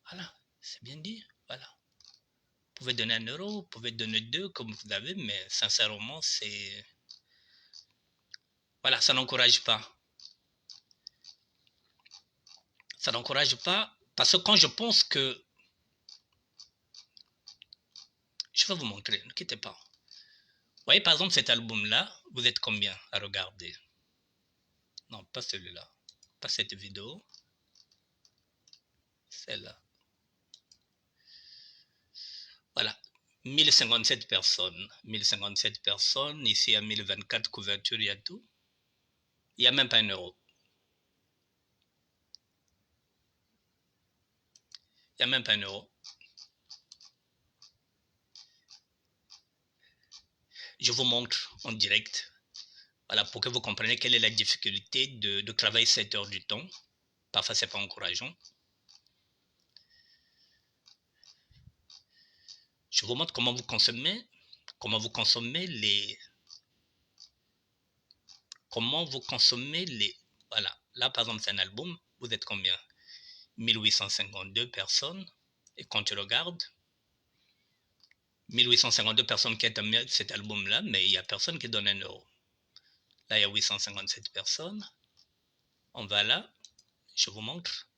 Voilà, c'est bien dit. Voilà. Vous pouvez donner 1 €, vous pouvez donner 2 comme vous avez, mais sincèrement, c'est... voilà, ça n'encourage pas. Ça n'encourage pas parce que quand je pense que... je vais vous montrer, ne quittez pas. Vous voyez, par exemple, cet album-là, vous êtes combien à regarder? Non, pas celui-là. Pas cette vidéo. Celle-là. Voilà. 1057 personnes. 1057 personnes. Ici, il y a 1024 couvertures, il y a tout. Il n'y a même pas 1 €. Il n'y a même pas 1 €. Je vous montre en direct. Voilà, pour que vous compreniez quelle est la difficulté de travailler 7 heures du temps. Parfois, ce n'est pas encourageant. Je vous montre comment vous consommez les... comment vous consommez les... voilà, là, par exemple, c'est un album. Vous êtes combien? 1852 personnes. Et quand tu regardes, 1852 personnes qui aiment cet album-là, mais il n'y a personne qui donne 1 €. Là, il y a 857 personnes. On va là, je vous montre.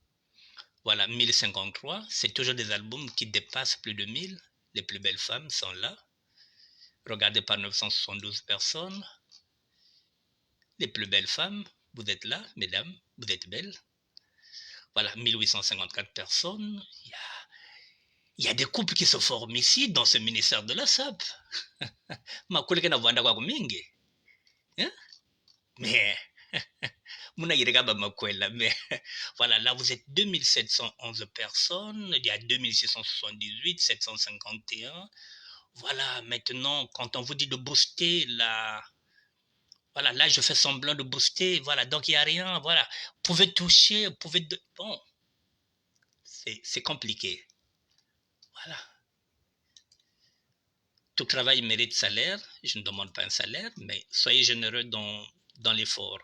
Voilà, 1053. C'est toujours des albums qui dépassent plus de 1000. Les plus belles femmes sont là. Regardez par 972 personnes. Les plus belles femmes, vous êtes là, mesdames, vous êtes belles. Voilà, 1854 personnes. Il y a des couples qui se forment ici, dans ce ministère de la SAP. Ma collègue n'a pas de mingi. Mais, mais voilà, là vous êtes 2711 personnes, il y a 2678, 751. Voilà, maintenant, quand on vous dit de booster Voilà, là, je fais semblant de booster. Voilà, donc il n'y a rien. Voilà, vous pouvez toucher, vous pouvez... Bon, c'est compliqué. Voilà. Tout travail mérite salaire. Je ne demande pas un salaire, mais soyez généreux dans l'effort.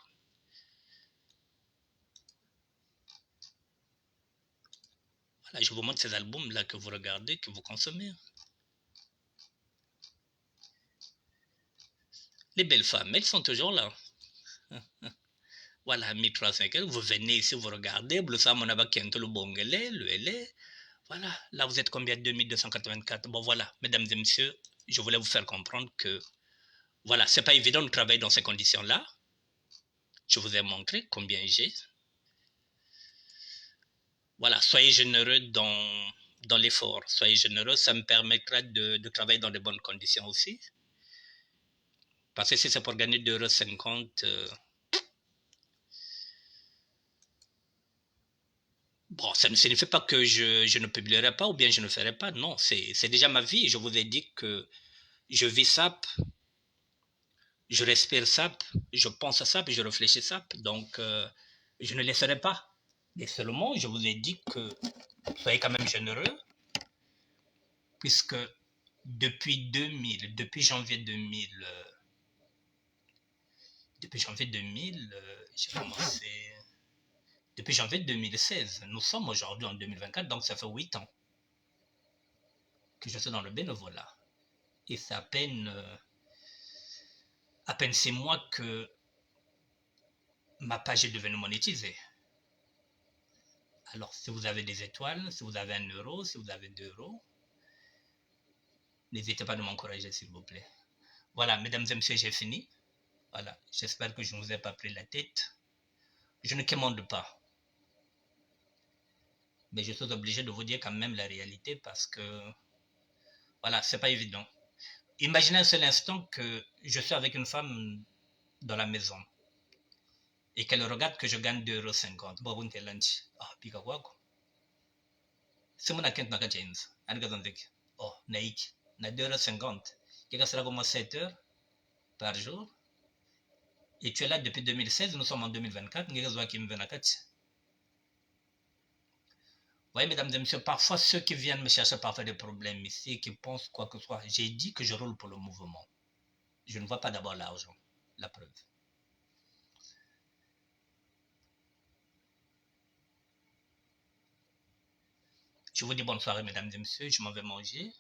Voilà, je vous montre ces albums-là que vous regardez, que vous consommez. Les belles femmes, elles sont toujours là. Voilà, 1305, vous venez ici, vous regardez, le Bongele, le LA. Voilà, là vous êtes combien? 2284. Bon voilà, mesdames et messieurs, je voulais vous faire comprendre que voilà, c'est pas évident de travailler dans ces conditions-là. Je vous ai montré combien j'ai. Voilà, soyez généreux dans l'effort. Soyez généreux, ça me permettra de travailler dans de bonnes conditions aussi. Parce que si c'est pour gagner 2,50 €, bon, ça ne signifie pas que je ne publierai pas ou bien je ne ferai pas. Non, c'est déjà ma vie. Je vous ai dit que je vis SAP, je respire SAP, je pense SAP, je réfléchis SAP. Donc, je ne laisserai pas. Et seulement, je vous ai dit que soyez quand même généreux, puisque depuis janvier 2000, j'ai commencé... Depuis janvier 2016, nous sommes aujourd'hui en 2024, donc ça fait 8 ans que je suis dans le bénévolat. Et c'est à peine 6 mois que ma page est devenue monétisée. Alors, si vous avez des étoiles, si vous avez 1 €, si vous avez 2 €, n'hésitez pas à m'encourager, s'il vous plaît. Voilà, mesdames et messieurs, j'ai fini. Voilà, j'espère que je ne vous ai pas pris la tête. Je ne commande pas. Mais je suis obligé de vous dire quand même la réalité parce que, voilà, c'est pas évident. Imaginez un seul instant que je suis avec une femme dans la maison et qu'elle regarde que je gagne 2,50 €. Bon, lunch. Ah, pika kwako. C'est mon account naka James. Oh, naïk. Na 2,50 €. Qui sera comme 7 heures par jour. Et tu es là depuis 2016, nous sommes en 2024. Vous voyez, mesdames et messieurs, parfois ceux qui viennent me chercher parfois des problèmes ici, qui pensent quoi que ce soit, j'ai dit que je roule pour le mouvement. Je ne vois pas d'abord l'argent, la preuve. Je vous dis bonne soirée, mesdames et messieurs, je m'en vais manger.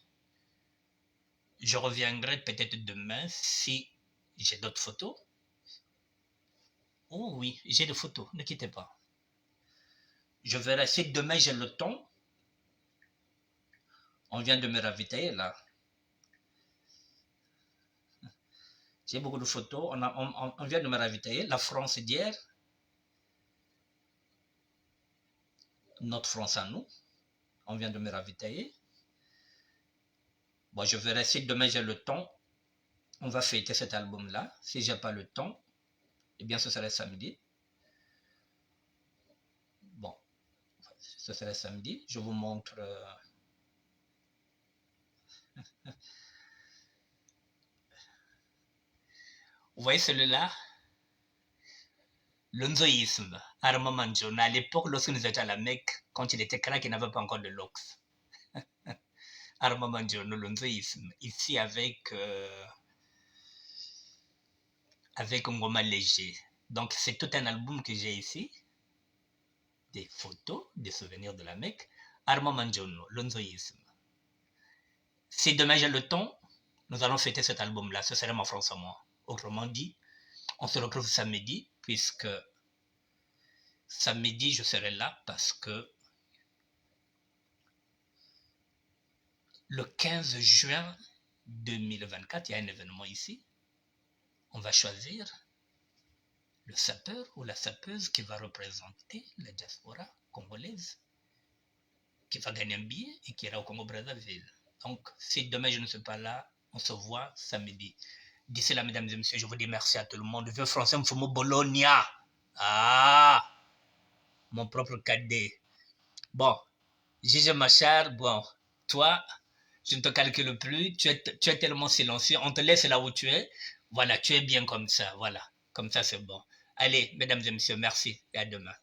Je reviendrai peut-être demain si j'ai d'autres photos. Oh oui, j'ai des photos, ne quittez pas. Je verrai si demain j'ai le temps. On vient de me ravitailler là. J'ai beaucoup de photos. On vient de me ravitailler. La France d'hier. Notre France à nous. On vient de me ravitailler. Bon, je verrai si demain j'ai le temps. On va fêter cet album-là. Si j'ai pas le temps, eh bien ce serait samedi. Bon, ce serait samedi. Je vous montre... Vous voyez celui-là? Le nzoïsme, Armand Manjon, à l'époque, lorsque nous étions à la Mecque, quand il était crack, il n'avait pas encore de l'ox. Armand Manjon, le nzoïsme, ici avec Ngoma Léger. Donc, c'est tout un album que j'ai ici. Des photos, des souvenirs de la Mecque. Armand Manjono, le nzoïsme. Si demain j'ai le temps, nous allons fêter cet album-là. Ce serait ma France à moi. Autrement dit, on se retrouve samedi, puisque samedi, je serai là parce que le 15 juin 2024, il y a un événement ici. On va choisir le sapeur ou la sapeuse qui va représenter la diaspora congolaise, qui va gagner un billet et qui ira au Congo-Brazzaville. Donc, si demain je ne suis pas là, on se voit samedi. D'ici là, mesdames et messieurs, je vous dis merci à tout le monde. Vieux français, Mfumo Bologna. Ah, mon propre cadet. Bon, Gigi Machar, bon, toi, je ne te calcule plus. Tu es tellement silencieux. On te laisse là où tu es. Voilà, tu es bien comme ça. Voilà. Comme ça, c'est bon. Allez, mesdames et messieurs, merci et à demain.